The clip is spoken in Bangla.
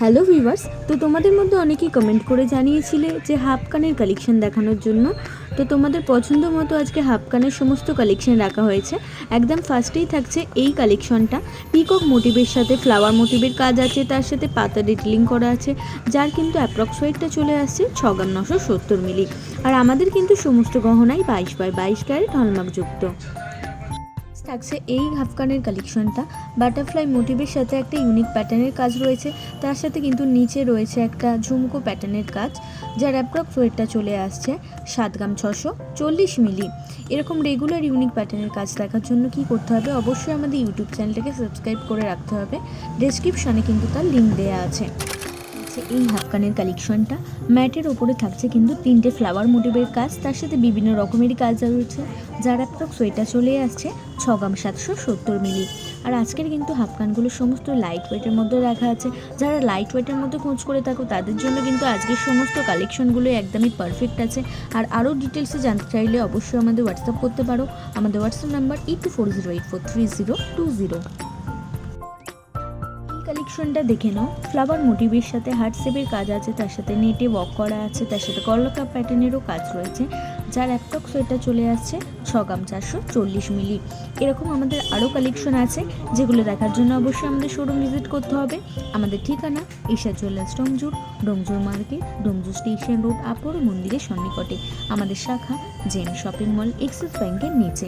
হ্যালো ভিউয়ার্স, তো তোমাদের মধ্যে অনেকেই কমেন্ট করে জানিয়েছিলে যে হাফ কানের কালেকশন দেখানোর জন্য। তো তোমাদের পছন্দ মতো আজকে হাফ কানের সমস্ত কালেকশন রাখা হয়েছে। একদম ফার্স্টেই থাকছে এই কালেকশনটা, পিকক মোটিভের সাথে ফ্লাওয়ার মোটিভের কাজ আছে, তার সাথে পাতা ডিটেলিং করা আছে, যার কিন্তু অ্যাপ্রক্স ওয়েটটা চলে আসছে 6 গ্রাম 970 মিলি। আর আমাদের কিন্তু সমস্ত গহনাই 22x22 ক্যারেট হলমার্কযুক্ত। থাকছে এই হাফকানের কালেকশনটা, বাটারফ্লাই মোটিভের সাথে একটা ইউনিক প্যাটার্নের কাজ রয়েছে, তার সাথে কিন্তু নিচে রয়েছে একটা ঝুমকো প্যাটার্নের কাজ, যার অ্যাপ্রক্স ওয়েটটা চলে আসছে 7 গ্রাম 640 মিলি। এরকম রেগুলার ইউনিক প্যাটার্নের কাজ দেখার জন্য কি করতে হবে, অবশ্যই আমাদের ইউটিউব চ্যানেলটাকে সাবস্ক্রাইব করে রাখতে হবে। ডেসক্রিপশনে কিন্তু তার লিঙ্ক দেওয়া আছে। এই হাফকানের কালেকশনটা ম্যাটের ওপরে থাকছে কিন্তু 3টে ফ্লাওয়ার মোটিভের কাজ, তার সাথে বিভিন্ন রকমেরই কাজ রয়েছে, যার অ্যাপ্রক্স ওয়েটটা চলে আসছে 6 গ্রাম 770 মিলি। আর আজকের কিন্তু হাফকানগুলো সমস্ত লাইট ওয়েটের মধ্যে রাখা আছে। যারা লাইট ওয়েটের মধ্যে খোঁজ করে থাকো তাদের জন্য কিন্তু আজকের সমস্ত কালেকশনগুলো একদমই পারফেক্ট আছে। আর আরও ডিটেলসে জানতে চাইলে অবশ্যই আমাদের হোয়াটসঅ্যাপ করতে পারো। আমাদের হোয়াটসঅ্যাপ নাম্বার 8240843020। কালেকশনটা দেখে নাও, ফ্লাওয়ার মোটিভের সাথে হার্ট শেপের কাজ আছে, তার সাথে নেটে ওয়ার্ক করা আছে, তার সাথে কলকা প্যাটার্নেরও কাজ রয়েছে, যার অ্যাপ্রক্স ওয়েটটা চলে আসছে 6 গ্রাম 440 মিলি। এরকম আমাদের আরও কালেকশন আছে, যেগুলো দেখার জন্য অবশ্যই আমাদের শোরুম ভিজিট করতে হবে। আমাদের ঠিকানা Isha jewellers Domjur market, Domjur station road, আপর মন্দিরের সন্নিকটে। আমাদের শাখা জেম শপিং মল, এক্সিস ব্যাংকের নিচে।